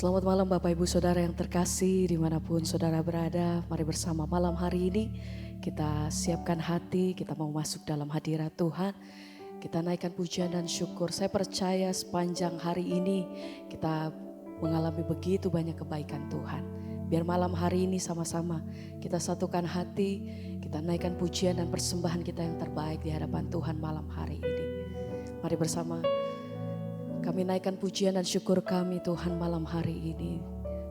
Selamat malam Bapak Ibu Saudara yang terkasih dimanapun saudara berada. Mari bersama malam hari ini kita siapkan hati, kita mau masuk dalam hadirat Tuhan. Kita naikkan pujian dan syukur. Saya percaya sepanjang hari ini kita mengalami begitu banyak kebaikan Tuhan. Biar malam hari ini sama-sama kita satukan hati, kita naikkan pujian dan persembahan kita yang terbaik di hadapan Tuhan malam hari ini. Mari bersama kami naikkan pujian dan syukur kami Tuhan malam hari ini.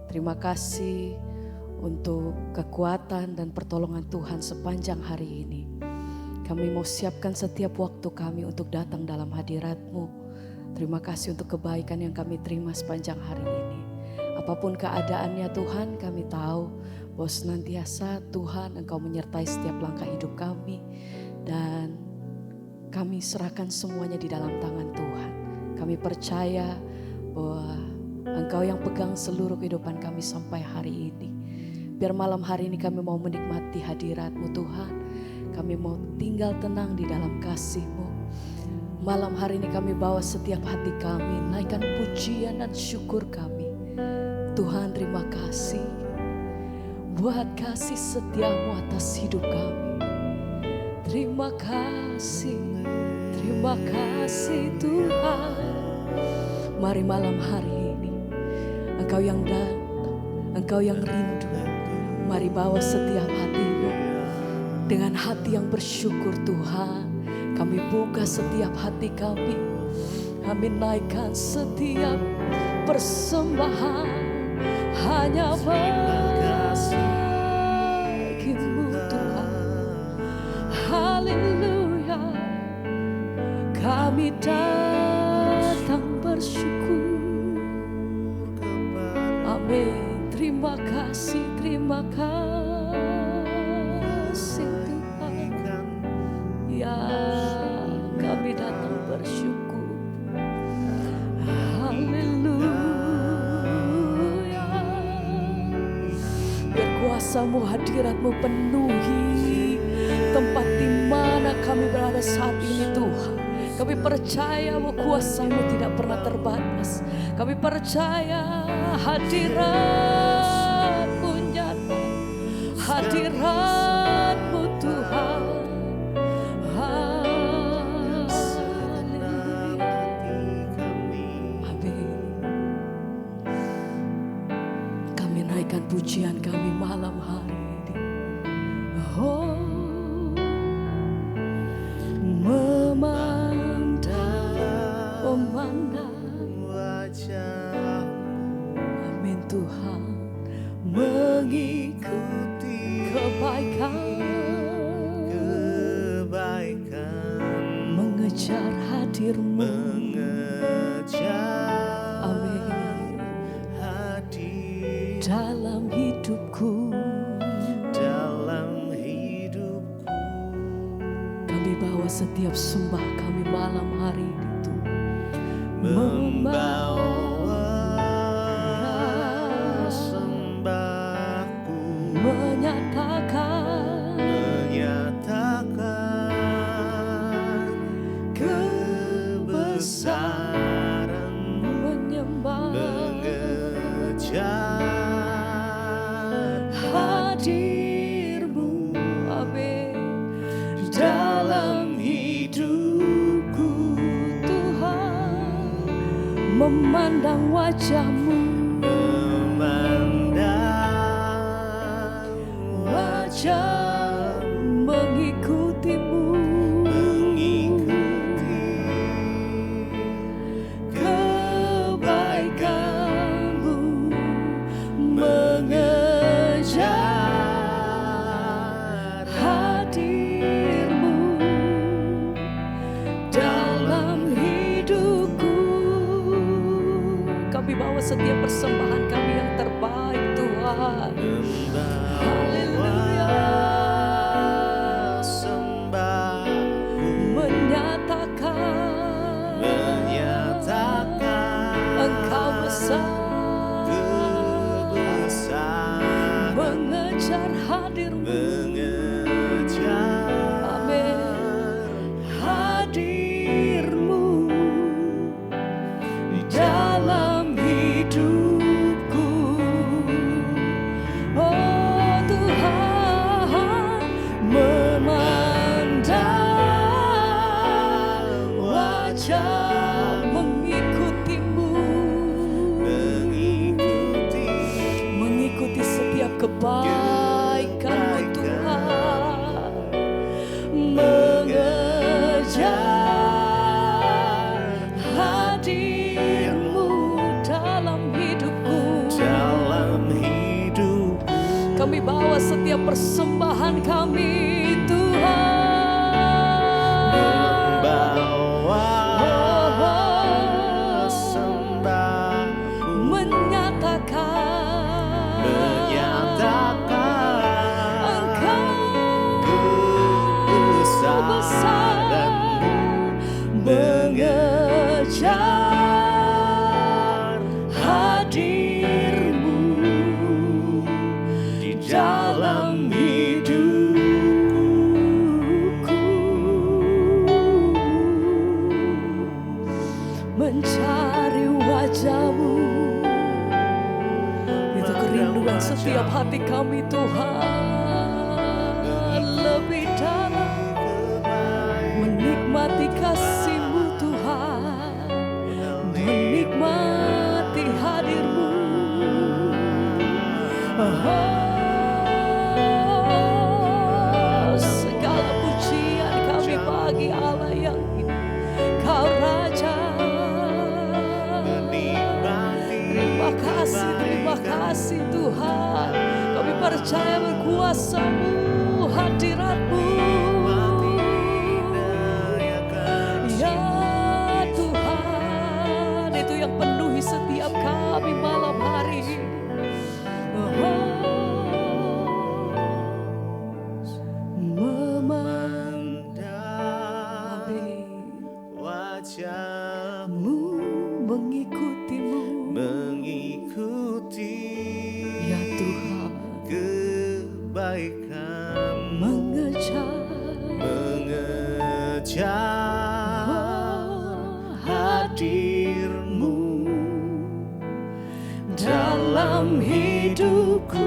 Terima kasih untuk kekuatan dan pertolongan Tuhan sepanjang hari ini. Kami mau siapkan setiap waktu kami untuk datang dalam hadirat-Mu. Terima kasih untuk kebaikan yang kami terima sepanjang hari ini. Apapun keadaannya Tuhan, kami tahu bahwa senantiasa Tuhan Engkau menyertai setiap langkah hidup kami. Dan kami serahkan semuanya di dalam tangan Tuhan. Kami percaya bahwa Engkau yang pegang seluruh kehidupan kami sampai hari ini. Biar malam hari ini kami mau menikmati hadirat-Mu Tuhan. Kami mau tinggal tenang di dalam kasih-Mu. Malam hari ini kami bawa setiap hati kami, naikkan pujian dan syukur kami. Tuhan terima kasih buat kasih setia-Mu atas hidup kami. Terima kasih Tuhan. Mari malam hari ini Engkau yang datang, Engkau yang rindu. Mari bawa setiap hatimu dengan hati yang bersyukur Tuhan. Kami buka setiap hati kami. Kami naikkan setiap persembahan hanya bagimu Tuhan. Haleluya. Kami datang bersyukur. Amin. Terima kasih Tuhan. Ya, kami datang bersyukur. Haleluya. Biar kuasa-Mu, hadirat-Mu penuhi tempat di mana kami berada saat ini Tuhan. Kami percaya bahwa kuasa-Mu tidak pernah terbatas. Kami percaya hadirat-Mu nyata. Hadirat-Mu Tuhan. Haleluya. Amin. Kami naikkan pujian kami malam hari ini. Oh, memandang wajah-Mu. Amin Tuhan. Mengikuti kebaikan, mengejar hadir-Mu. Amin. Dalam hidupku, kami bawa setiap sembah kami malam hari ini. Membawa sembahku, menyatakan kebesaran-Mu, menyembah, mengejar hadir-Mu. Amin. Dalam hidupku Tuhan, memandang wajah-Mu, mengikuti-Mu, kebaikan-Mu, mengejar hadir-Mu dalam hidupku. Kami bawa setiap persembahan kami yang terbaik Tuhan. Haleluya. Menyatakan Engkau besar, mengejar hadir-Mu. Amin. Hadir-Mu dalam hidup kebaikan-Mu Tuhan, mengejar hadir-Mu dalam hidupku. Kami bawa setiap persembahan kami Tuhan, mengejar hadir-Mu di dalam hidupku, mencari wajah-Mu. Itu kerinduan setiap hati kami Tuhan, lebih dalam menikmati kasih-Mu Tuhan, menikmati hadir-Mu. Segala pujian kami bagi Allah yang hidup, Kau Raja. Terima kasih Tuhan. Kami percaya berkuasa-Mu, hadirat-Mu. Yang penuhi setiap kami malam hari ini. Memandang wajah-Mu, mengikuti-Mu, ya Tuhan, kebaikan, mengejar hadir-Mu dalam hidupku.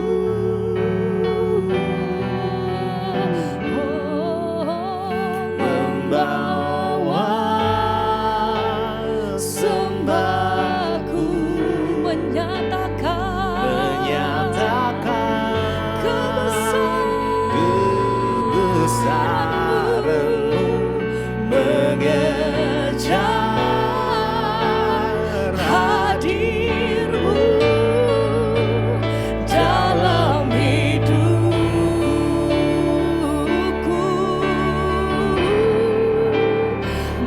Membawa sembahku, menyatakan kebesaran-Mu, mengejar hadir-Mu dalam hidupku,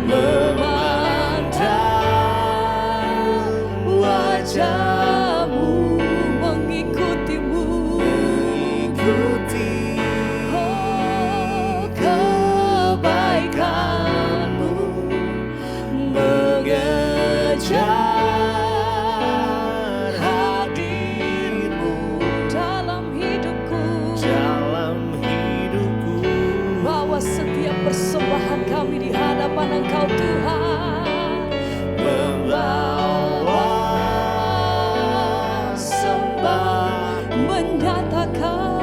memandang wajah-Mu, mengikuti-Mu, oh kebaikan-Mu, mengejar hadir-Mu dalam hidupku. Bawa setiap persembahan kami di hadapan Engkau Tuhan, membawa sembah, menyatakan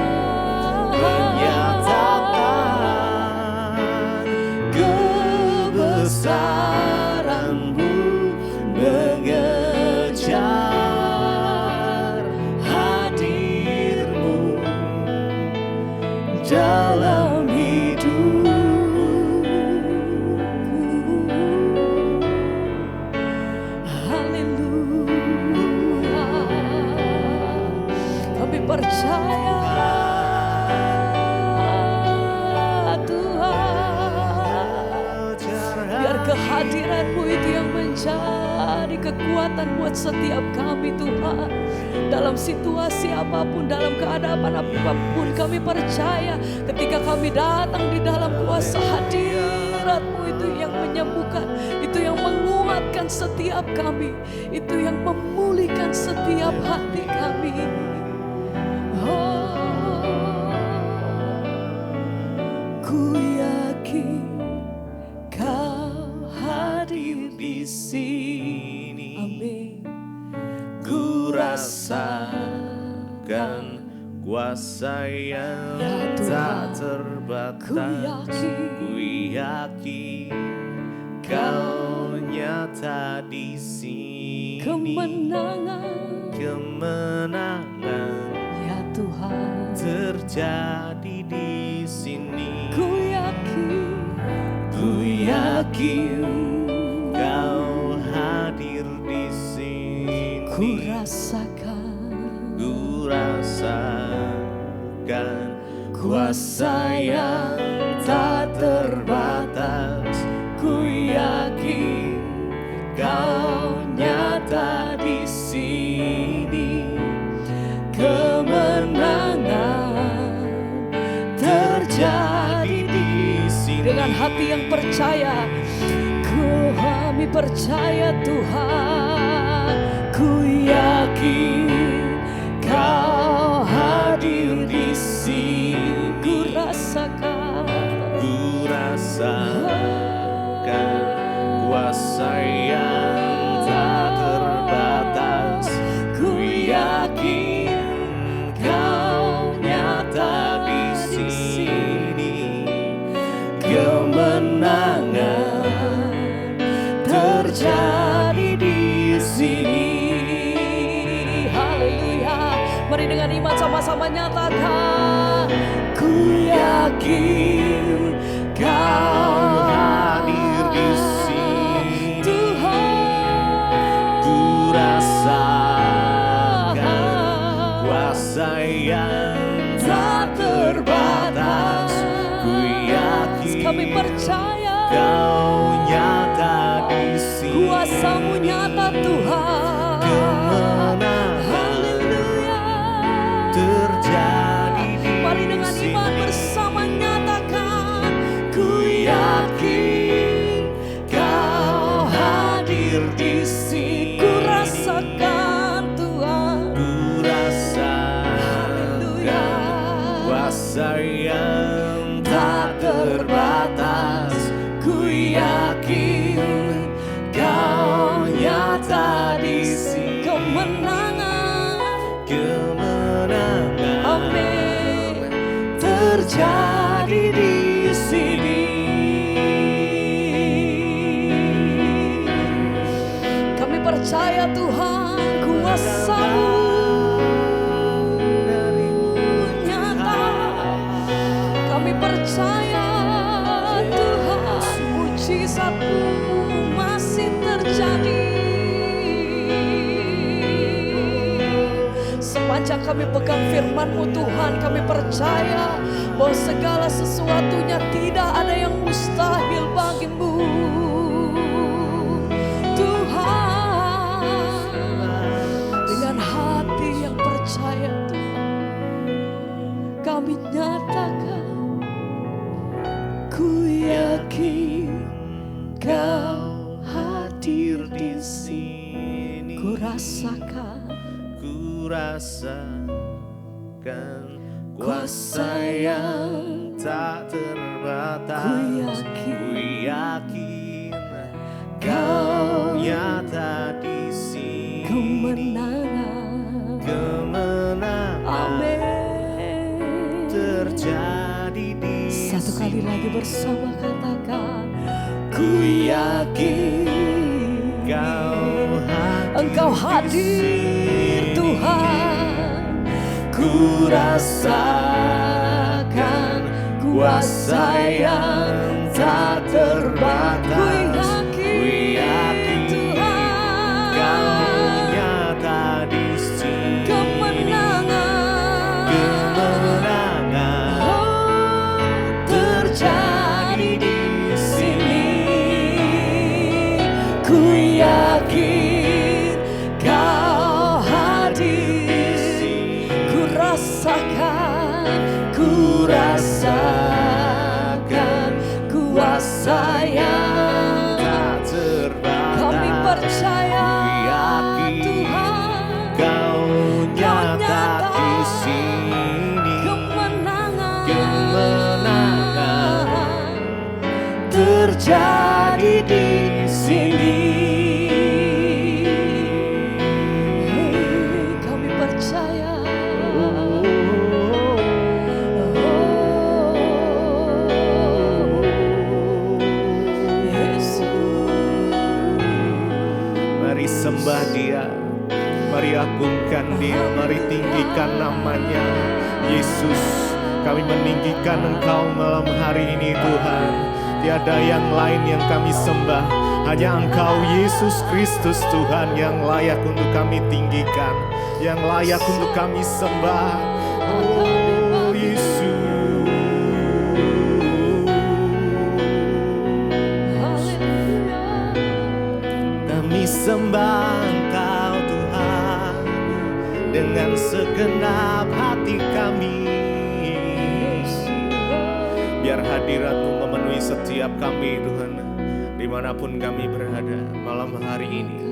kebesaran-Mu, mengejar hadir-Mu dalam hidupku. Haleluya, kami percaya Tuhan, biar kehadiran-Mu itu yang menjadi kekuatan buat setiap kami Tuhan. Dalam situasi apapun, dalam keadaan apapun, kami percaya ketika kami datang di dalam kuasa hadirat-Mu, itu yang menyembuhkan, itu yang menguatkan setiap kami, itu yang memulihkan setiap hati kami. Oh, ku yakin Kau hadir di sini. Amin. Ku rasakan kuasa yang tak terbatas. Ku yakin Kau nyata di sini. Kemenangan, ya Tuhan. terjadi di sini. Ku yakin Kau hadir di sini. ku rasakan kuasa yang tak terbatas. Ku yakin Kau nyata di sini. Kemenangan terjadi di sini. dengan hati yang percaya. Kami percaya Tuhan. Ku yakin Kau hadir di sini. Ku rasakan kuasa yang tak terbatas. Ku yakin Kau nyata di sini. Kemenangan terjadi di sini. haleluya. Mari dengan iman sama-sama nyatakan. Ku yakin Kau hadir di sini. Tuhan. Ku rasakan kuasa yang tak terbatas. Ku yakin Kami percaya Kau nyata di sini. kuasa-Mu nyata Tuhan. Kemenangan Haleluya. terjadi di Mari dengan sini. iman bersama nyatakan. Ku Yakin Kau hadir di sini. Ku rasakan Tuhan. Ku rasakan kuasa yang tak terbatas. Ku yakin Kau nyata di sini. Kemenangan Kemenangan terjadi di sini. kami percaya Tuhan. Kuasa-Mu nyata. Kami percaya Tuhan. Mujizat-Mu masih terjadi. Sepanjang kami pegang firman-Mu Tuhan, kami percaya bahwa segala sesuatunya tidak ada yang mustahil bagimu Tuhan. Dengan hati yang percaya Tuhan, kami nyatakan. Ku yakin Kau hadir di sini. ku rasakan Ku rasakan kuasa yang tak terbatas. Ku yakin Kau nyata di sini. kemenangan. Kemenangan Amin. terjadi di Satu kali sini. lagi bersama katakan. Ku yakin Engkau hadir Tuhan. Ku rasakan kuasa yang tak terbatas. Ku yakin Kau nyata di sini. Kemenangan terjadi di sini. Ku yakin Kau hadir. Ku rasakan kuasa yang tak terbatas. Kami percaya Yakin Tuhan. Kau nyata di sini. Kemenangan terjadi di sini. Kami percaya. Mari sembah Dia, mari agungkan Dia, mari tinggikan namanya. Yesus, kami meninggikan Engkau malam hari ini Tuhan. Tiada yang lain yang kami sembah, hanya Engkau Yesus Kristus Tuhan yang layak untuk kami tinggikan, yang layak untuk kami sembah. Oh Yesus, kami sembah Engkau Tuhan dengan segenap hati kami. Biar hadirat-Mu memenuhi setiap kami Tuhan, dimanapun kami berada malam hari ini.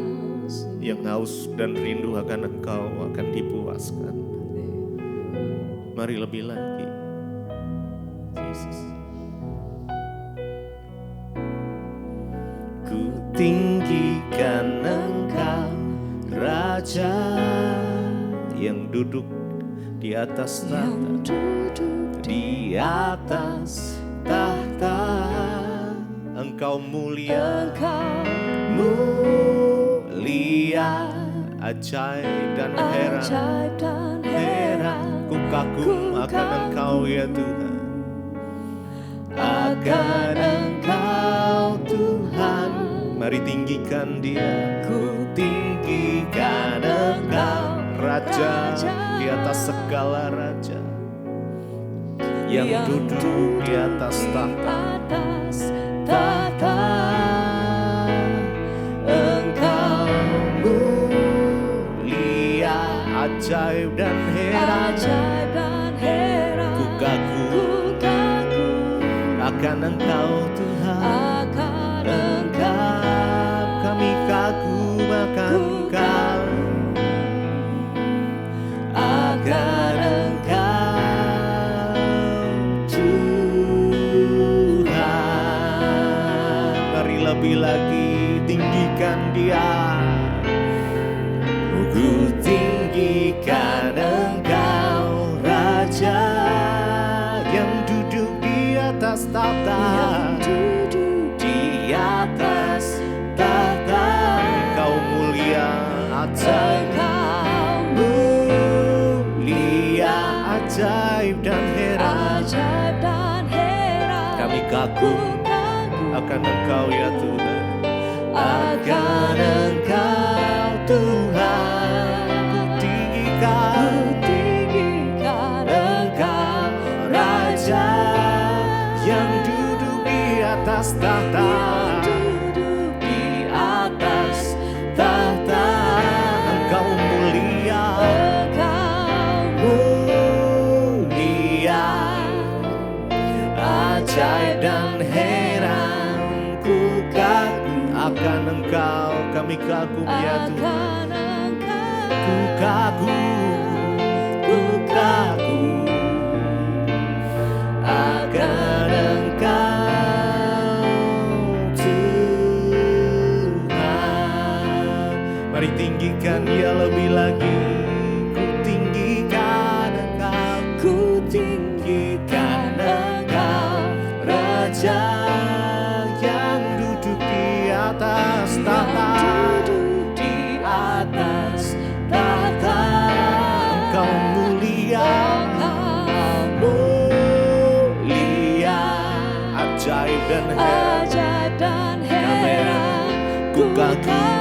Yang haus dan rindu akan Engkau akan dipuaskan. Mari lebih lagi, Yesus. Ku tinggikan Engkau, Raja yang duduk di atas tahta, di atas tahta. Engkau mulia, mulia, ajaib dan heran. Ku kagum akan Engkau ya Tuhan, akan Engkau Tuhan. Mari tinggikan Dia, ku tinggikan Engkau, Raja di atas segala raja, yang duduk di atas tahta. Engkau mulia, ajaib dan heran. Ku kagum akan Engkau Tuhan, kami kagum akan Engkau, akan Engkau Tuhan. Mari lebih lagi tinggikan Dia. Ku tinggikan Engkau, Raja yang duduk di atas tahta, di atas tahta. Engkau mulia, ajaib, mulia, ajaib dan heran. Kami kagum akan Engkau ya Tuhan, akan Engkau Tuhan. Ku tinggikan Engkau, Raja yang duduk di atas tahta, di atas tahta. Engkau mulia, mulia, ajaib dan heran. Ku kagum akan Engkau, kami kagum ya Tuhan. Ku kagum akan Engkau Tuhan. Mari tinggikan Dia lebih lagi. Ku tinggikan Engkau, ku tinggikan Engkau, Raja yang duduk di atas tahta, di atas tahta. Engkau mulia, mulia, ajaib dan heran. Ku kagum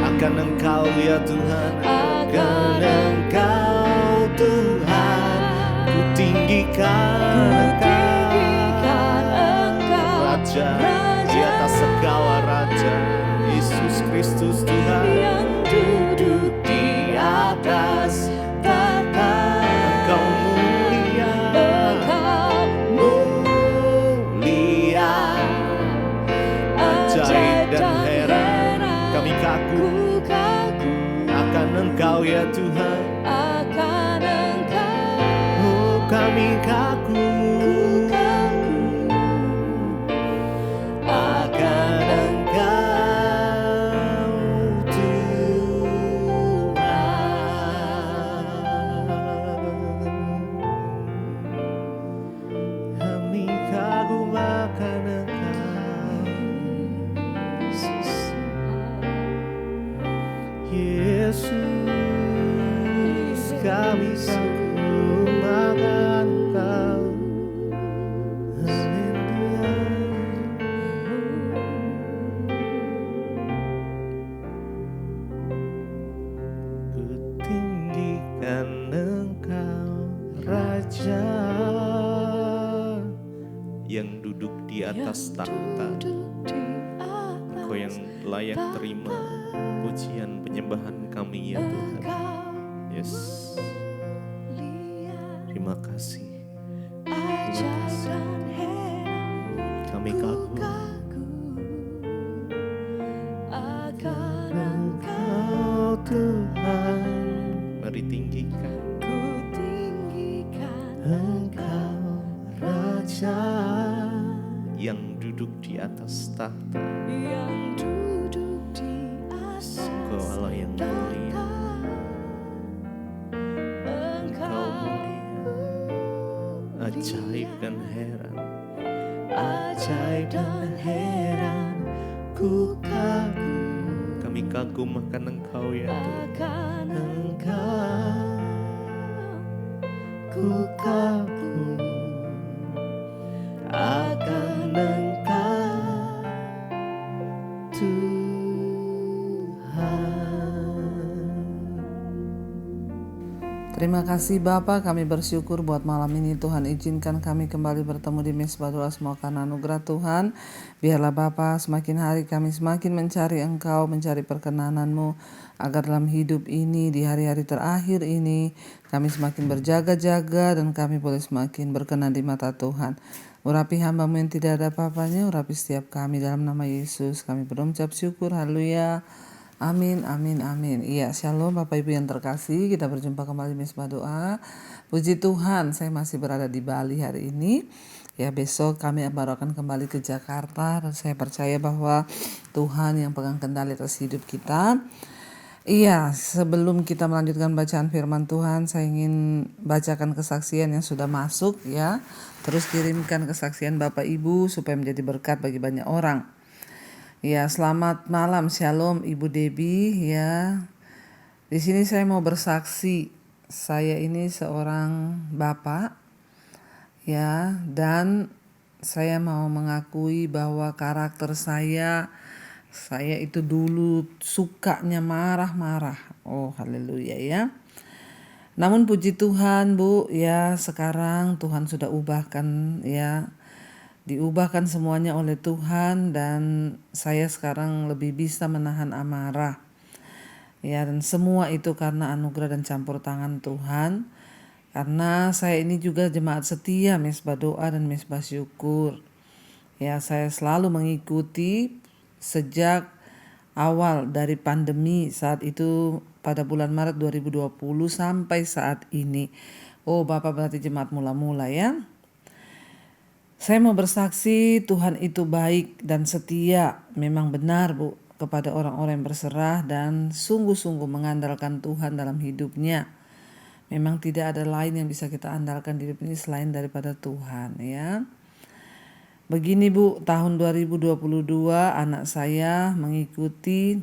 akan Engkau ya Tuhan, akan Engkau Tuhan. Ku tinggikan Engkau, Raja di atas segala raja, Yesus Kristus Tuhan yang duduk di atas tahta. Engkau mulia, mulia, ajaib dan heran. Kami kagum akan Engkau ya Tuhan, oh kami kagum akan Engkau Tuhan. Raja yang duduk di atas takhta. Engkau yang layak terima pujian penyembahan kami ya Tuhan. Yes. Terima kasih. Terima kasih. Kami kagum akan Engkau Tuhan. Mari tinggikan Engkau Raja yang duduk di atas tahta. Engkau Allah yang mulia. Engkau mulia. Ajaib dan heran. Ajaib dan heran. Ku kagum. Kami kagum akan Engkau ya Tuhan. Engkau ku kagum akan Engkau Terima kasih Bapa, kami bersyukur buat malam ini Tuhan izinkan kami kembali bertemu di Mezbah Doa semua karena anugerah Tuhan. Biarlah Bapa semakin hari kami semakin mencari Engkau, mencari perkenanan-Mu, agar dalam hidup ini di hari-hari terakhir ini kami semakin berjaga-jaga dan kami boleh semakin berkenan di mata Tuhan. Urapi hamba-Mu yang tidak ada apa-apanya, urapi setiap kami dalam nama Yesus. Kami berucap syukur, haleluya. Amin, amin, amin. Iya, shalom Bapak Ibu yang terkasih. Kita berjumpa kembali Mezbah Doa. Puji Tuhan, saya masih berada di Bali hari ini. Ya, besok kami baru akan kembali ke Jakarta. Dan saya percaya bahwa Tuhan yang pegang kendali atas hidup kita. Iya, sebelum kita melanjutkan bacaan firman Tuhan, saya ingin bacakan kesaksian yang sudah masuk ya. Terus kirimkan kesaksian Bapak Ibu supaya menjadi berkat bagi banyak orang. Ya, selamat malam, shalom Ibu Debbie ya. Di sini saya mau bersaksi, saya ini seorang bapak ya, dan saya mau mengakui bahwa karakter saya itu dulu sukanya marah-marah. Oh, haleluya ya. Namun puji Tuhan Bu ya, sekarang Tuhan sudah ubahkan ya. Diubahkan semuanya oleh Tuhan dan saya sekarang lebih bisa menahan amarah. Ya, dan semua itu karena anugerah dan campur tangan Tuhan. Karena saya ini juga jemaat setia Mezbah Doa dan Mezbah Syukur. Ya, saya selalu mengikuti sejak awal dari pandemi saat itu pada bulan Maret 2020 sampai saat ini. Oh, Bapak berarti jemaat mula-mula ya. Saya mau bersaksi Tuhan itu baik dan setia, memang benar Bu, kepada orang-orang yang berserah dan sungguh-sungguh mengandalkan Tuhan dalam hidupnya. Memang tidak ada lain yang bisa kita andalkan di hidup ini selain daripada Tuhan ya. Begini Bu, tahun 2022 anak saya mengikuti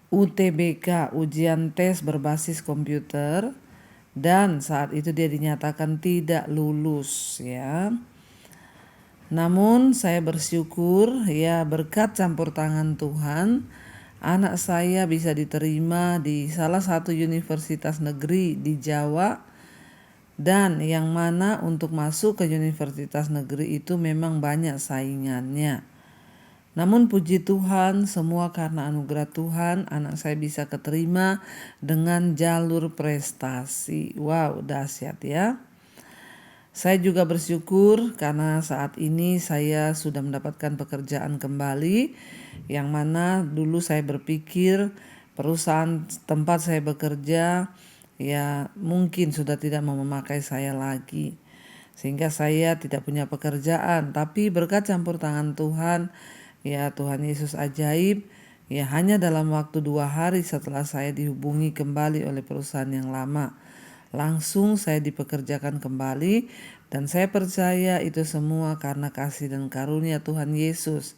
UTBK, ujian tes berbasis komputer. Dan saat itu dia dinyatakan tidak lulus ya. Namun saya bersyukur ya, berkat campur tangan Tuhan, anak saya bisa diterima di salah satu universitas negeri di Jawa. Dan yang mana untuk masuk ke universitas negeri itu memang banyak saingannya. Namun puji Tuhan, semua karena anugerah Tuhan, anak saya bisa keterima dengan jalur prestasi. Wow, dahsyat ya. Saya juga bersyukur karena saat ini saya sudah mendapatkan pekerjaan kembali, yang mana dulu saya berpikir perusahaan tempat saya bekerja ya mungkin sudah tidak mau memakai saya lagi. Sehingga saya tidak punya pekerjaan, tapi berkat campur tangan Tuhan, ya Tuhan Yesus ajaib, ya hanya dalam waktu 2 hari setelah saya dihubungi kembali oleh perusahaan yang lama, langsung saya dipekerjakan kembali dan saya percaya itu semua karena kasih dan karunia Tuhan Yesus.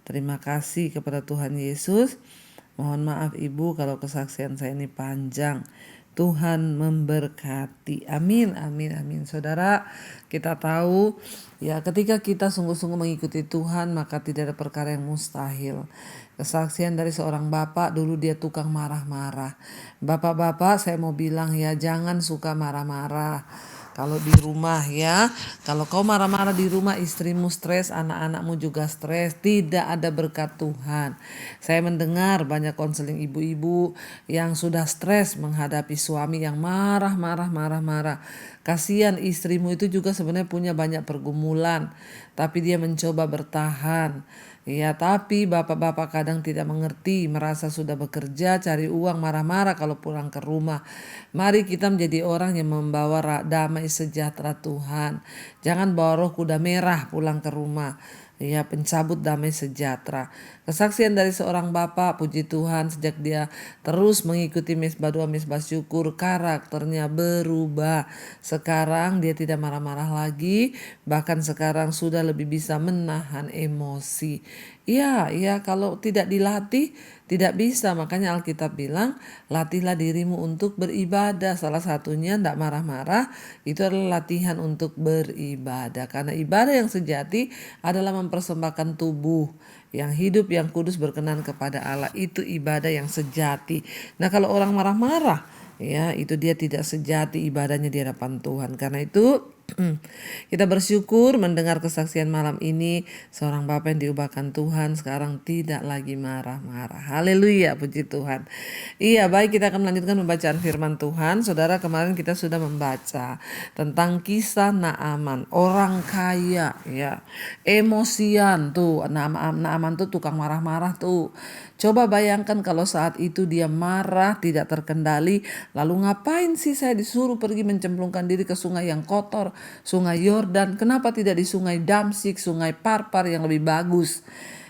Terima kasih kepada Tuhan Yesus. Mohon maaf Ibu kalau kesaksian saya ini panjang. Tuhan memberkati. Amin, amin, amin. Saudara, kita tahu ya ketika kita sungguh-sungguh mengikuti Tuhan maka tidak ada perkara yang mustahil. Kesaksian dari seorang bapak, dulu dia tukang marah-marah. Bapak-bapak, saya mau bilang ya, jangan suka marah-marah. Kalau di rumah ya, kalau kau marah-marah di rumah, istrimu stres, anak-anakmu juga stres, tidak ada berkat Tuhan. Saya mendengar banyak konseling ibu-ibu yang sudah stres menghadapi suami yang marah-marah. Kasihan istrimu itu juga sebenarnya punya banyak pergumulan, tapi dia mencoba bertahan. Ya, tapi bapak-bapak kadang tidak mengerti, merasa sudah bekerja, cari uang, marah-marah kalau pulang ke rumah. Mari kita menjadi orang yang membawa damai sejahtera Tuhan. Jangan bawa roh kuda merah pulang ke rumah. Ya, pencabut damai sejahtera. Kesaksian dari seorang bapak, puji Tuhan, sejak dia terus mengikuti mesbah doa, mesbah syukur, karakternya berubah. Sekarang dia tidak marah-marah lagi, bahkan sekarang sudah lebih bisa menahan emosi. Iya, kalau tidak dilatih tidak bisa. Makanya Alkitab bilang, latihlah dirimu untuk beribadah. Salah satunya tidak marah-marah, itu adalah latihan untuk beribadah. Karena ibadah yang sejati adalah mempersembahkan tubuh yang hidup, yang kudus, berkenan kepada Allah. Itu ibadah yang sejati. Nah, kalau orang marah-marah, ya itu dia tidak sejati ibadahnya di hadapan Tuhan. Karena itu kita bersyukur mendengar kesaksian malam ini, seorang bapak yang diubahkan Tuhan sekarang tidak lagi marah-marah. Haleluya, puji Tuhan. Iya, baik, kita akan melanjutkan pembacaan firman Tuhan. Saudara, kemarin kita sudah membaca tentang kisah Naaman, orang kaya ya. Emosian tuh, Naaman tuh tukang marah-marah tuh. Coba bayangkan kalau saat itu dia marah, tidak terkendali, lalu ngapain sih saya disuruh pergi mencemplungkan diri ke sungai yang kotor, sungai Yordan? Kenapa tidak di sungai Damsik, sungai Parpar yang lebih bagus?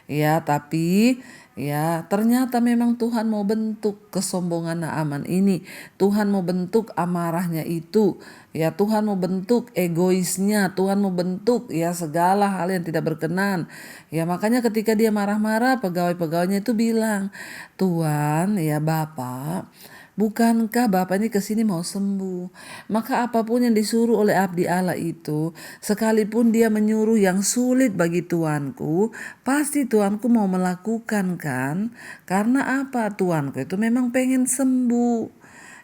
Ya, tapi ya ternyata memang Tuhan mau bentuk kesombongan Naaman ini. Tuhan mau bentuk amarahnya itu. Ya, Tuhan mau bentuk egoisnya, Tuhan mau bentuk ya segala hal yang tidak berkenan. Ya, makanya ketika dia marah-marah, pegawai-pegawainya itu bilang, "Tuan, ya Bapak, bukankah Bapak ini kesini mau sembuh? Maka apapun yang disuruh oleh abdi Allah itu, sekalipun dia menyuruh yang sulit bagi tuanku, pasti tuanku mau melakukan kan? Karena apa? Tuanku itu memang pengen sembuh."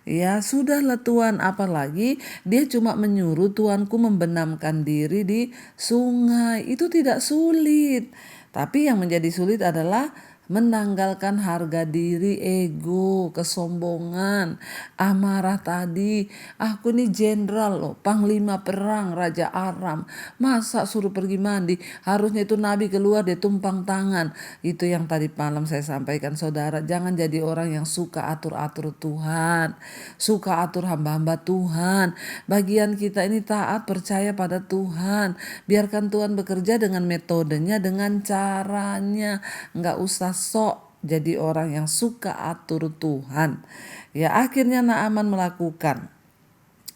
Ya sudahlah Tuan, apalagi dia cuma menyuruh tuanku membenamkan diri di sungai. Itu tidak sulit. Tapi yang menjadi sulit adalah menanggalkan harga diri, ego, kesombongan, amarah tadi. Aku nih jenderal loh, panglima perang, Raja Aram. Masa suruh pergi mandi? Harusnya itu Nabi keluar dia tumpang tangan. Itu yang tadi malam saya sampaikan, saudara. Jangan jadi orang yang suka atur-atur Tuhan, suka atur hamba-hamba Tuhan. Bagian kita ini taat, percaya pada Tuhan. Biarkan Tuhan bekerja dengan metodenya, dengan caranya. Nggak usah sok jadi orang yang suka atur Tuhan. Ya, akhirnya Naaman melakukan.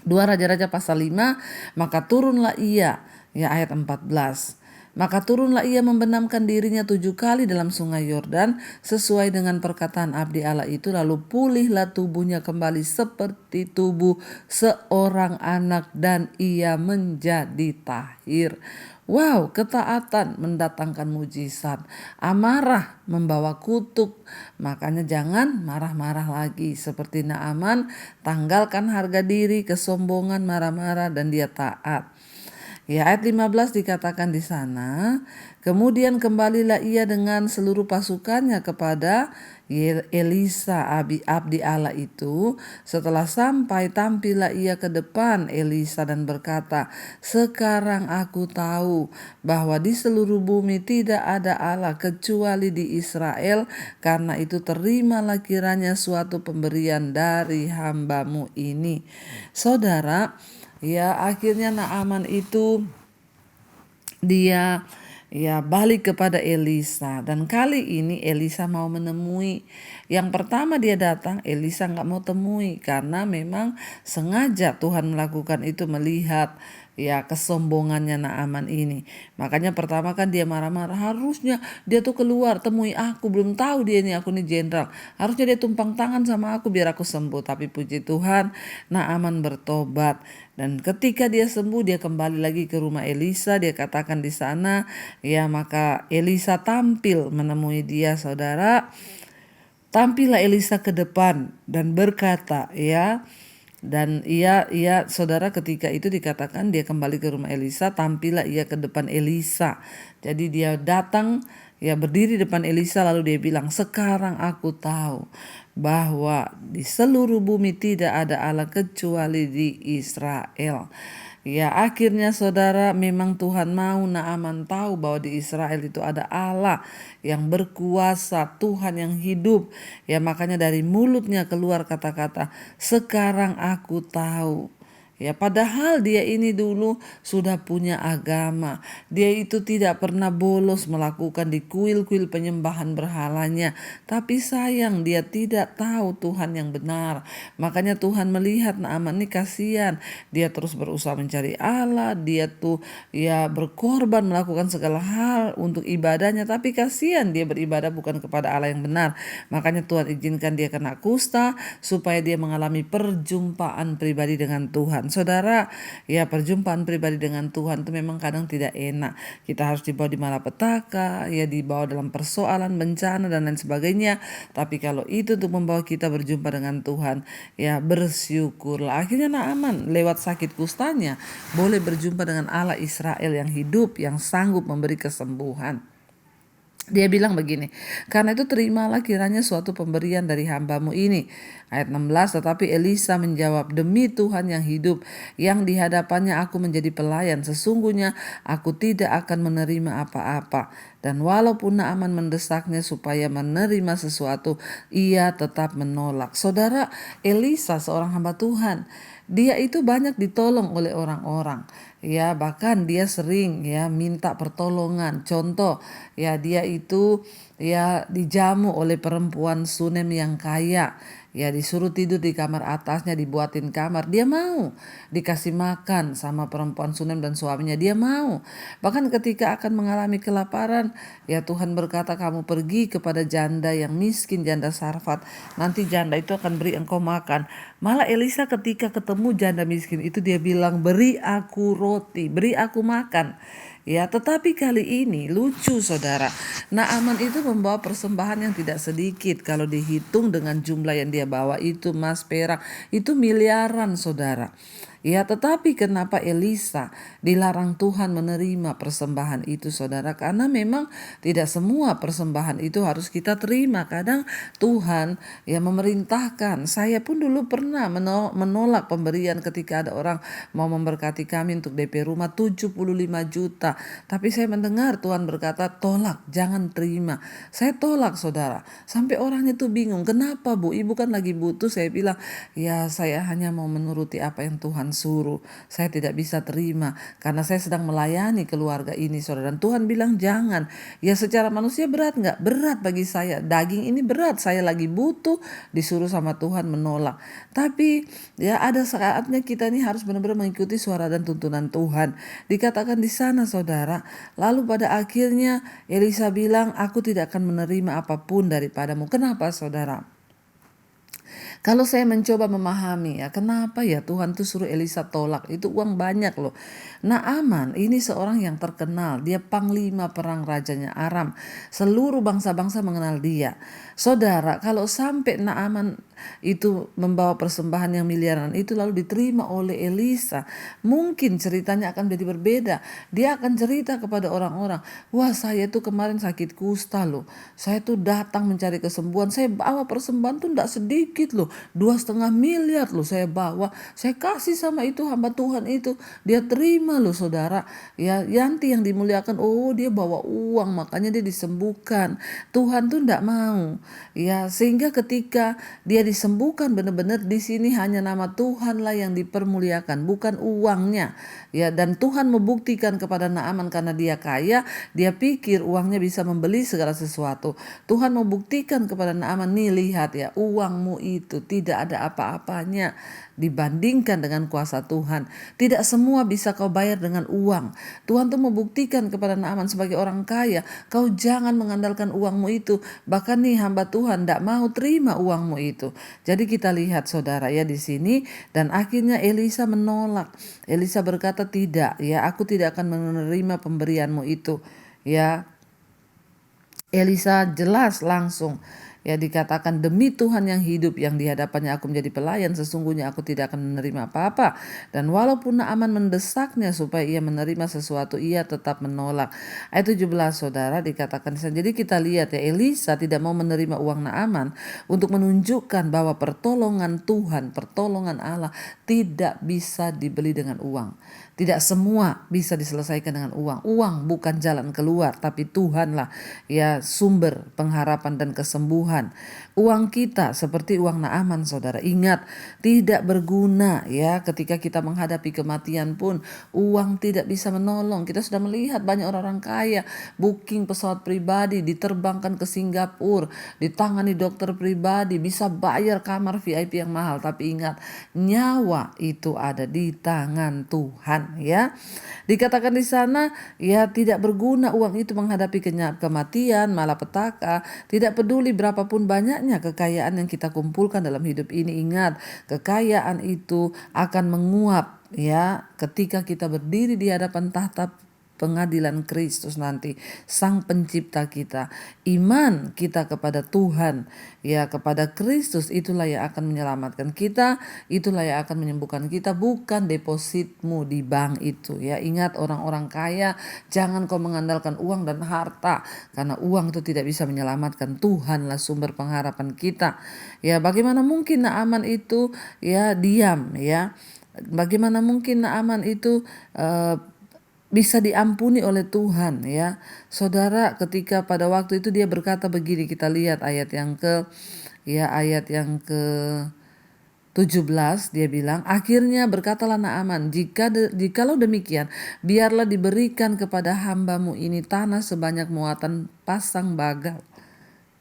2 Raja-Raja pasal 5, maka turunlah ia, ya ayat 14. Maka turunlah ia membenamkan dirinya 7 kali dalam sungai Yordan sesuai dengan perkataan abdi Allah itu, lalu pulihlah tubuhnya kembali seperti tubuh seorang anak dan ia menjadi tahir. Wow, ketaatan mendatangkan mujizat. Amarah membawa kutuk. Makanya jangan marah-marah lagi. Seperti Naaman, tanggalkan harga diri, kesombongan, marah-marah, dan dia taat. Ya, ayat 15 dikatakan di sana, kemudian kembalilah ia dengan seluruh pasukannya kepada Elisa, abdi Allah itu. Setelah sampai, tampillah ia ke depan Elisa dan berkata, "Sekarang aku tahu bahwa di seluruh bumi tidak ada Allah kecuali di Israel. Karena itu terimalah kiranya suatu pemberian dari hambamu ini." Saudara, ya akhirnya Naaman itu dia ya balik kepada Elisa, dan kali ini Elisa mau menemui. Yang pertama dia datang, Elisa nggak mau temui karena memang sengaja Tuhan melakukan itu, melihat ya kesombongannya Naaman ini. Makanya pertama kan dia marah-marah, harusnya dia tuh keluar temui aku, belum tahu dia ini aku nih jenderal. Harusnya dia tumpang tangan sama aku biar aku sembuh. Tapi puji Tuhan, Naaman bertobat. Dan ketika dia sembuh, dia kembali lagi ke rumah Elisa. Dia katakan di sana, ya maka Elisa tampil menemui dia, saudara. Tampillah Elisa ke depan dan berkata, ya, dan ia saudara, ketika itu dikatakan dia kembali ke rumah Elisa, tampillah ia ke depan Elisa. Jadi dia datang, ya berdiri depan Elisa, lalu dia bilang, sekarang aku tahu bahwa di seluruh bumi tidak ada Allah kecuali di Israel. Ya akhirnya saudara, memang Tuhan mau Naaman tahu bahwa di Israel itu ada Allah yang berkuasa, Tuhan yang hidup. Ya makanya dari mulutnya keluar kata-kata, sekarang aku tahu. Ya padahal dia ini dulu sudah punya agama. Dia itu tidak pernah bolos melakukan di kuil-kuil penyembahan berhalanya. Tapi sayang dia tidak tahu Tuhan yang benar. Makanya Tuhan melihat Naaman ini kasihan. Dia terus berusaha mencari Allah. Dia tuh ya berkorban melakukan segala hal untuk ibadahnya. Tapi kasihan dia beribadah bukan kepada Allah yang benar. Makanya Tuhan izinkan dia kena kusta supaya dia mengalami perjumpaan pribadi dengan Tuhan. Saudara, ya perjumpaan pribadi dengan Tuhan itu memang kadang tidak enak. Kita harus dibawa di malapetaka, ya dibawa dalam persoalan, bencana dan lain sebagainya. Tapi kalau itu untuk membawa kita berjumpa dengan Tuhan, ya bersyukurlah. Akhirnya Naaman lewat sakit kustanya boleh berjumpa dengan Allah Israel yang hidup, yang sanggup memberi kesembuhan. Dia bilang begini, karena itu terimalah kiranya suatu pemberian dari hambamu ini. Ayat 16, tetapi Elisa menjawab, demi Tuhan yang hidup, yang di hadapannya aku menjadi pelayan, sesungguhnya aku tidak akan menerima apa-apa. Dan walaupun Naaman mendesaknya supaya menerima sesuatu, ia tetap menolak. Saudara, Elisa seorang hamba Tuhan, dia itu banyak ditolong oleh orang-orang. Ya bahkan dia sering ya minta pertolongan. Contoh ya dia itu ya dijamu oleh perempuan Sunem yang kaya. Ya disuruh tidur di kamar atasnya, dibuatin kamar, dia mau. Dikasih makan sama perempuan Sunem dan suaminya, dia mau. Bahkan ketika akan mengalami kelaparan, ya Tuhan berkata, kamu pergi kepada janda yang miskin, janda Sarfat, nanti janda itu akan beri engkau makan. Malah Elisa ketika ketemu janda miskin itu dia bilang, beri aku roti, beri aku makan. Ya, tetapi kali ini lucu saudara. Naaman itu membawa persembahan yang tidak sedikit. Kalau dihitung dengan jumlah yang dia bawa itu emas, perak, itu miliaran saudara. Ya, tetapi kenapa Elisa dilarang Tuhan menerima persembahan itu saudara? Karena memang tidak semua persembahan itu harus kita terima. Kadang Tuhan ya memerintahkan. Saya pun dulu pernah menolak pemberian ketika ada orang mau memberkati kami untuk DP rumah 75 juta. Tapi saya mendengar Tuhan berkata, tolak, jangan terima. Saya tolak saudara. Sampai orangnya tuh bingung, kenapa Bu? Ibu kan lagi butuh. Saya bilang, ya saya hanya mau menuruti apa yang Tuhan suruh. Saya tidak bisa terima karena saya sedang melayani keluarga ini saudara. Dan Tuhan bilang jangan. Ya secara manusia berat gak? Berat bagi saya. Daging ini berat. Saya lagi butuh, disuruh sama Tuhan menolak. Tapi ya ada saatnya kita ini harus benar-benar mengikuti suara dan tuntunan Tuhan. Dikatakan di sana saudara. Lalu pada akhirnya Elisa bilang, aku tidak akan menerima apapun daripadamu. Kenapa saudara? Kalau saya mencoba memahami ya kenapa ya Tuhan tuh suruh Elisa tolak, itu uang banyak loh. Naaman ini seorang yang terkenal, dia panglima perang rajanya Aram. Seluruh bangsa-bangsa mengenal dia. Saudara, kalau sampai Naaman itu membawa persembahan yang miliaran itu lalu diterima oleh Elisa, mungkin ceritanya akan jadi berbeda. Dia akan cerita kepada orang-orang, wah saya tuh kemarin sakit kusta loh, saya tuh datang mencari kesembuhan, saya bawa persembahan tuh tidak sedikit loh, 2,5 miliar loh saya bawa, saya kasih sama itu hamba Tuhan itu, dia terima loh saudara. Ya Yanti yang dimuliakan, oh dia bawa uang makanya dia disembuhkan. Tuhan tuh tidak mau. Ya sehingga ketika dia disembuhkan benar-benar di sini hanya nama Tuhan lah yang dipermuliakan, bukan uangnya. Ya dan Tuhan membuktikan kepada Naaman karena dia kaya, dia pikir uangnya bisa membeli segala sesuatu. Tuhan membuktikan kepada Naaman, nih lihat ya uangmu itu tidak ada apa-apanya dibandingkan dengan kuasa Tuhan. Tidak semua bisa kau bayar dengan uang. Tuhan tuh membuktikan kepada Naaman sebagai orang kaya, kau jangan mengandalkan uangmu itu. Bahkan nih hamba Tuhan tidak mau terima uangmu itu. Jadi kita lihat saudara ya di sini, dan akhirnya Elisa menolak. Elisa berkata, tidak ya, aku tidak akan menerima pemberianmu itu. Ya, Elisa jelas langsung ya dikatakan, demi Tuhan yang hidup yang di hadapannya aku menjadi pelayan, sesungguhnya aku tidak akan menerima apa-apa. Dan walaupun Naaman mendesaknya supaya ia menerima sesuatu, ia tetap menolak. Ayat 17 saudara dikatakan, jadi kita lihat ya, Elisa tidak mau menerima uang Naaman untuk menunjukkan bahwa pertolongan Tuhan, pertolongan Allah tidak bisa dibeli dengan uang. Tidak semua bisa diselesaikan dengan uang. Uang bukan jalan keluar, tapi Tuhanlah ya sumber pengharapan dan kesembuhan. Uang kita seperti uang Naaman saudara. Ingat, tidak berguna ya ketika kita menghadapi kematian pun. Uang tidak bisa menolong. Kita sudah melihat banyak orang-orang kaya booking pesawat pribadi, diterbangkan ke Singapura, ditangani dokter pribadi, bisa bayar kamar VIP yang mahal. Tapi ingat, nyawa itu ada di tangan Tuhan ya. Dikatakan di sana ya, tidak berguna uang itu menghadapi kematian, malapetaka. Tidak peduli berapapun banyaknya kekayaan yang kita kumpulkan dalam hidup ini. Ingat, kekayaan itu akan menguap ya ketika kita berdiri di hadapan tahta pengadilan Kristus nanti, Sang Pencipta kita. Iman kita kepada Tuhan ya, kepada Kristus, itulah yang akan menyelamatkan kita, itulah yang akan menyembuhkan kita, bukan depositmu di bank itu ya. Ingat, orang-orang kaya, jangan kau mengandalkan uang dan harta, karena uang itu tidak bisa menyelamatkan. Tuhanlah sumber pengharapan kita ya. Bagaimana mungkin Naaman itu ya diam ya? Bagaimana mungkin Naaman itu bisa diampuni oleh Tuhan ya. Saudara, ketika pada waktu itu dia berkata begini, kita lihat ayat yang ke 17, dia bilang, akhirnya berkatalah Naaman, jikalau demikian, biarlah diberikan kepada hambamu ini tanah sebanyak muatan pasang bagal.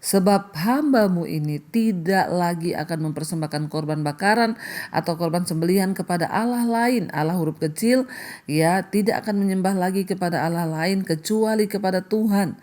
Sebab hambamu ini tidak lagi akan mempersembahkan korban bakaran atau korban sembelihan kepada Allah lain, Allah huruf kecil ya, tidak akan menyembah lagi kepada Allah lain kecuali kepada Tuhan.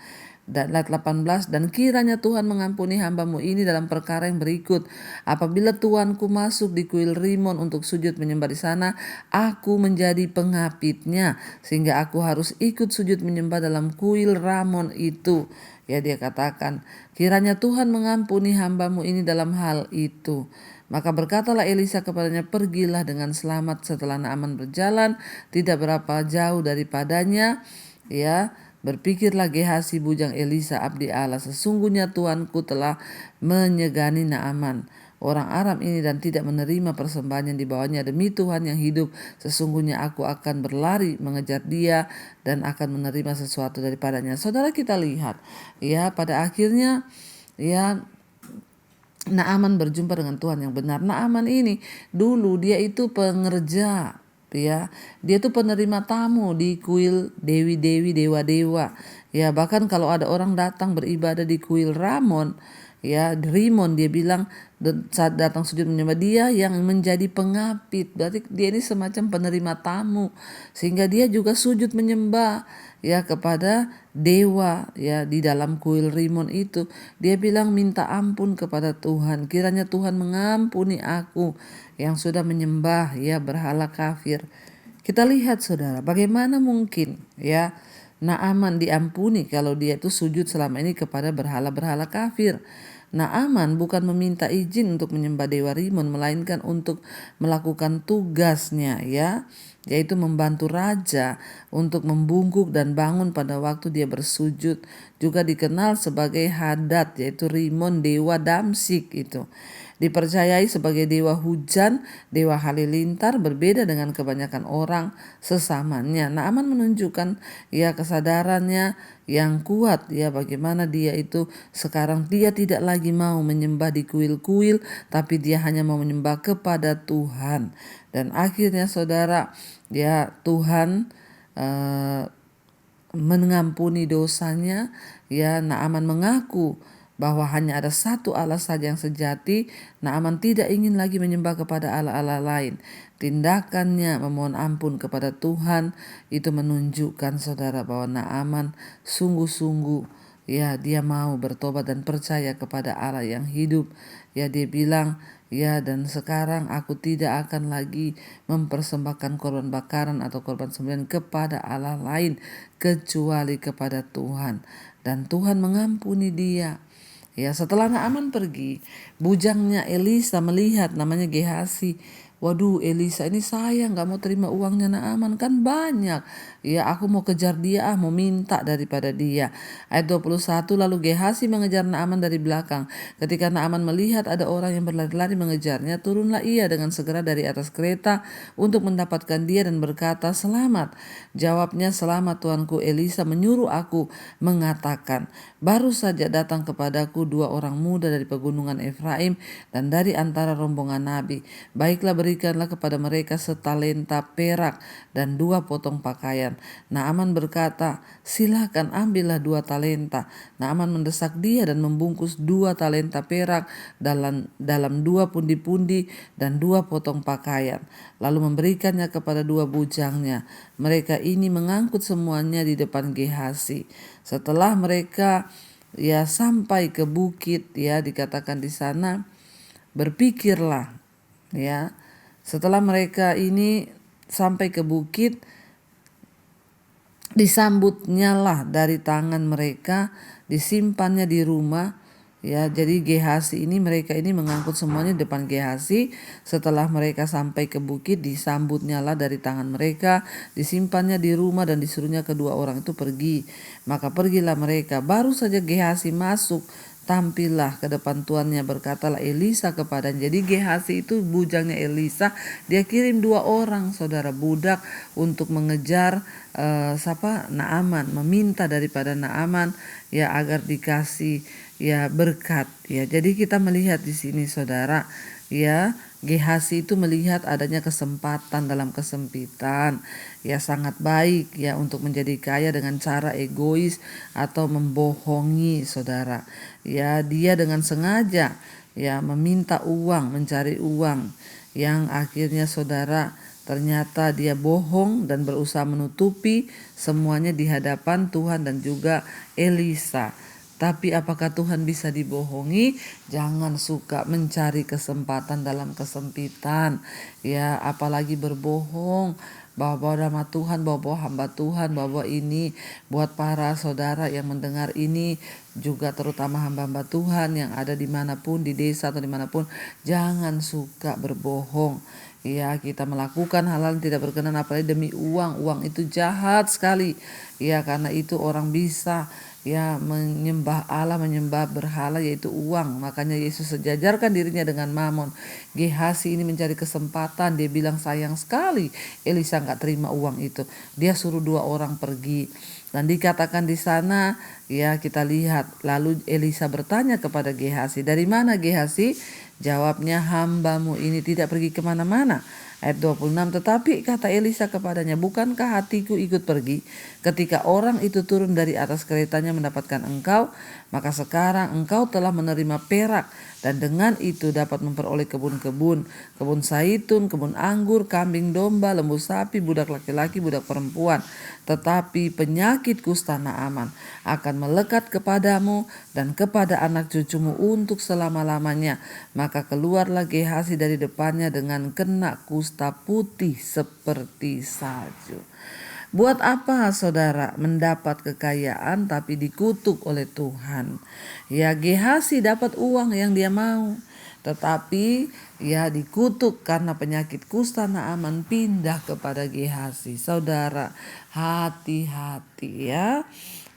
Dan ayat 18, dan kiranya Tuhan mengampuni hambamu ini dalam perkara yang berikut. Apabila tuanku masuk di kuil Rimon untuk sujud menyembah di sana, aku menjadi pengapitnya, sehingga aku harus ikut sujud menyembah dalam kuil Ramon itu. Ya, dia katakan, kiranya Tuhan mengampuni hambamu ini dalam hal itu. Maka berkatalah Elisa kepadanya, pergilah dengan selamat. Setelah Naaman berjalan tidak berapa jauh daripadanya ya, berpikirlah Gehazi bujang Elisa abdi Allah, sesungguhnya tuanku telah menyegani Naaman orang Aram ini dan tidak menerima persembahan yang dibawanya. Demi Tuhan yang hidup, sesungguhnya aku akan berlari mengejar dia dan akan menerima sesuatu daripadanya. Saudara, kita lihat ya, pada akhirnya ya Naaman berjumpa dengan Tuhan yang benar. Naaman ini dulu dia itu pengerja ya, dia tuh penerima tamu di kuil dewi-dewi, dewa-dewa ya. Bahkan kalau ada orang datang beribadah di kuil Ramon ya, Rimon, dia bilang saat datang sujud menyembah, dia yang menjadi pengapit. Berarti dia ini semacam penerima tamu, sehingga dia juga sujud menyembah ya kepada dewa ya di dalam kuil Rimon itu. Dia bilang minta ampun kepada Tuhan, kiranya Tuhan mengampuni aku yang sudah menyembah ya berhala kafir. Kita lihat saudara, bagaimana mungkin ya Naaman diampuni kalau dia itu sujud selama ini kepada berhala-berhala kafir. Naaman bukan meminta izin untuk menyembah dewa Rimon, melainkan untuk melakukan tugasnya ya, yaitu membantu raja untuk membungkuk dan bangun pada waktu dia bersujud. Juga dikenal sebagai Hadad, yaitu Rimon dewa Damsik itu. Dipercayai sebagai dewa hujan, dewa halilintar, berbeda dengan kebanyakan orang sesamanya. Naaman menunjukkan ya kesadarannya yang kuat ya, bagaimana dia itu sekarang dia tidak lagi mau menyembah di kuil-kuil, tapi dia hanya mau menyembah kepada Tuhan. Dan akhirnya saudara ya, Tuhan mengampuni dosanya ya. Naaman mengaku bahwa hanya ada satu Allah saja yang sejati, Naaman tidak ingin lagi menyembah kepada Allah-Allah lain. Tindakannya memohon ampun kepada Tuhan itu menunjukkan saudara bahwa Naaman sungguh-sungguh ya dia mau bertobat dan percaya kepada Allah yang hidup. Ya dia bilang, ya dan sekarang aku tidak akan lagi mempersembahkan korban bakaran atau korban sembelihan kepada Allah lain kecuali kepada Tuhan. Dan Tuhan mengampuni dia. Ya setelah Naaman pergi, bujangnya Elisa melihat, namanya Gehasi. Waduh, Elisa ini sayang gak mau terima uangnya Naaman, kan banyak. Ya aku mau kejar dia, mau minta daripada dia. Ayat 21, lalu Gehasi mengejar Naaman dari belakang. Ketika Naaman melihat ada orang yang berlari-lari mengejarnya, turunlah ia dengan segera dari atas kereta untuk mendapatkan dia dan berkata, "Selamat." Jawabnya, "Selamat tuanku, Elisa menyuruh aku mengatakan, baru saja datang kepadaku 2 orang muda dari pegunungan Efraim dan dari antara rombongan nabi. Baiklah berikanlah kepada mereka setalenta perak dan 2 potong pakaian." Naaman berkata, "Silakan ambillah 2 talenta." Naaman mendesak dia dan membungkus 2 talenta perak dalam 2 pundi-pundi dan 2 potong pakaian. Lalu memberikannya kepada 2 bujangnya. Mereka ini mengangkut semuanya di depan Gehasi. Setelah mereka ya sampai ke bukit, ya dikatakan di sana, berpikirlah ya. Setelah mereka ini sampai ke bukit, disambutnya lah dari tangan mereka, disimpannya di rumah. Ya, jadi Gehasi ini, mereka ini mengangkut semuanya di depan Gehasi. Setelah mereka sampai ke bukit, disambutnya lah dari tangan mereka, disimpannya di rumah dan disuruhnya kedua orang itu pergi. Maka pergilah mereka. Baru saja Gehasi masuk, tampillah ke depan tuannya, berkatalah Elisa kepadanya. Jadi Gehasi itu bujangnya Elisa, dia kirim 2 orang saudara budak untuk mengejar Naaman, meminta daripada Naaman ya agar dikasih ya berkat ya. Jadi kita melihat di sini saudara ya, Gehasi itu melihat adanya kesempatan dalam kesempitan ya, sangat baik ya untuk menjadi kaya dengan cara egois atau membohongi saudara ya. Dia dengan sengaja ya meminta uang, mencari uang, yang akhirnya saudara ternyata dia bohong dan berusaha menutupi semuanya di hadapan Tuhan dan juga Elisa. Tapi apakah Tuhan bisa dibohongi? Jangan suka mencari kesempatan dalam kesempitan ya, apalagi berbohong, bawa-bawa nama Tuhan, bawa-bawa hamba Tuhan, bawa ini buat para saudara yang mendengar ini, juga terutama hamba-hamba Tuhan yang ada dimanapun, di desa atau dimanapun, jangan suka berbohong. Ya, kita melakukan hal-hal yang tidak berkenan apalagi demi uang. Uang itu jahat sekali. Ya, karena itu orang bisa ya menyembah Allah, menyembah berhala yaitu uang. Makanya Yesus sejajarkan dirinya dengan Mamon. Gehasi ini mencari kesempatan, dia bilang sayang sekali Elisa gak terima uang itu. Dia suruh 2 orang pergi. Dan dikatakan di sana ya, kita lihat, lalu Elisa bertanya kepada Gehasi, "Dari mana Gehasi?" Jawabnya, "Hambamu ini tidak pergi kemana-mana." Ayat 26, tetapi kata Elisa kepadanya, "Bukankah hatiku ikut pergi ketika orang itu turun dari atas keretanya mendapatkan engkau? Maka sekarang engkau telah menerima perak dan dengan itu dapat memperoleh kebun-kebun, kebun zaitun, kebun anggur, kambing domba, lembu sapi, budak laki-laki, budak perempuan. Tetapi penyakit kusta Naaman akan melekat kepadamu dan kepada anak cucumu untuk selama-lamanya." Maka keluarlah Gehasi dari depannya dengan kena kusta putih seperti salju. Buat apa saudara mendapat kekayaan tapi dikutuk oleh Tuhan? Ya, Gehasi dapat uang yang dia mau, tetapi ya dikutuk karena penyakit kusta Naaman pindah kepada Gehasi. Saudara, hati-hati ya.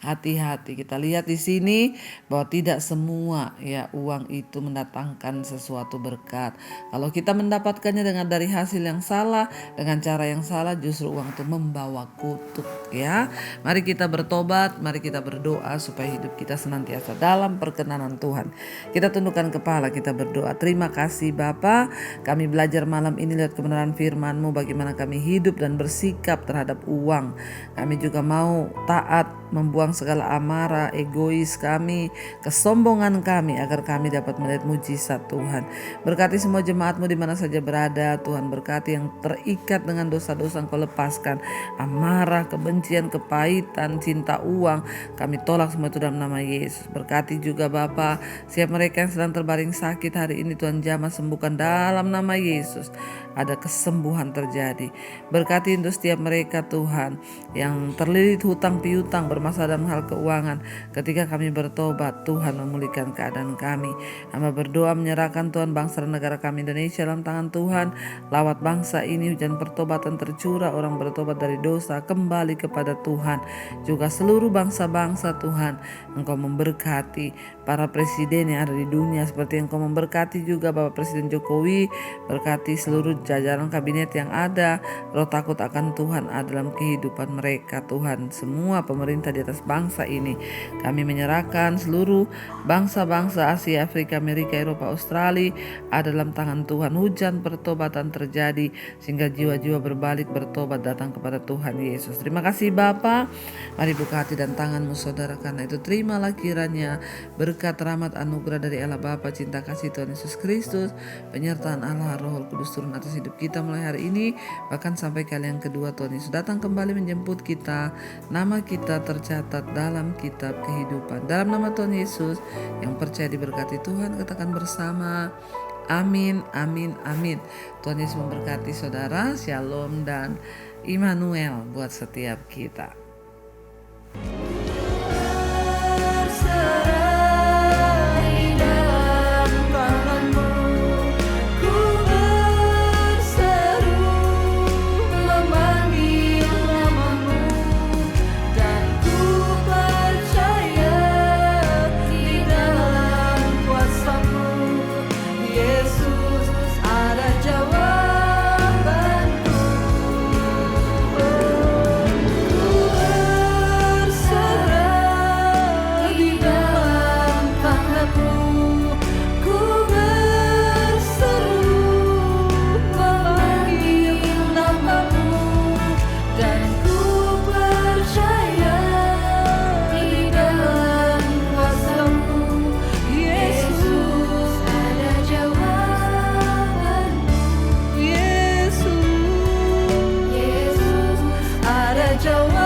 Hati-hati, kita lihat di sini bahwa tidak semua ya uang itu mendatangkan sesuatu berkat. Kalau kita mendapatkannya dengan dari hasil yang salah, dengan cara yang salah, justru uang itu membawa kutuk ya. Mari kita bertobat, mari kita berdoa supaya hidup kita senantiasa dalam perkenanan Tuhan. Kita tundukkan kepala, kita berdoa. Terima kasih Bapa, kami belajar malam ini lihat kebenaran firman-Mu, bagaimana kami hidup dan bersikap terhadap uang. Kami juga mau taat membuang segala amarah, egois kami, kesombongan kami, agar kami dapat melihat mujizat Tuhan. Berkati semua jemaat-Mu di mana saja berada, Tuhan. Berkati yang terikat dengan dosa-dosa, Engkau lepaskan. Amarah, kebencian, kepahitan, cinta uang, kami tolak semua itu dalam nama Yesus. Berkati juga Bapa, siap mereka yang sedang terbaring sakit hari ini, Tuhan jamah sembuhkan dalam nama Yesus. Ada kesembuhan terjadi. Berkati untuk setiap mereka Tuhan yang terlilit hutang piutang, bermasalah dalam hal keuangan. Ketika kami bertobat, Tuhan memulihkan keadaan kami. Hamba berdoa menyerahkan Tuhan bangsa dan negara kami Indonesia dalam tangan Tuhan. Lawat bangsa ini hujan pertobatan tercurah, orang bertobat dari dosa kembali kepada Tuhan. Juga seluruh bangsa-bangsa Tuhan, Engkau memberkati para presiden yang ada di dunia seperti Engkau memberkati juga Bapak Presiden Jokowi. Berkati seluruh jajaran kabinet yang ada. Roh takut akan Tuhan ada dalam kehidupan mereka Tuhan. Semua pemerintah di atas bangsa ini kami menyerahkan. Seluruh bangsa-bangsa Asia, Afrika, Amerika, Eropa, Australia ada dalam tangan Tuhan. Hujan pertobatan terjadi sehingga jiwa-jiwa berbalik bertobat datang kepada Tuhan Yesus. Terima kasih Bapa. Mari buka hati dan tanganmu saudara, karena itu terimalah kiranya berkat, rahmat, anugerah dari Allah Bapa, cinta kasih Tuhan Yesus Kristus, penyertaan Allah Roh Kudus turun atas hidup kita mulai hari ini, bahkan sampai kali yang kedua Tuhan Yesus datang kembali menjemput kita. Nama kita tercatat dalam kitab kehidupan. Dalam nama Tuhan Yesus yang percaya diberkati Tuhan, katakan bersama amin, amin, amin. Tuhan Yesus memberkati saudara. Shalom dan Immanuel buat setiap kita. Jawaban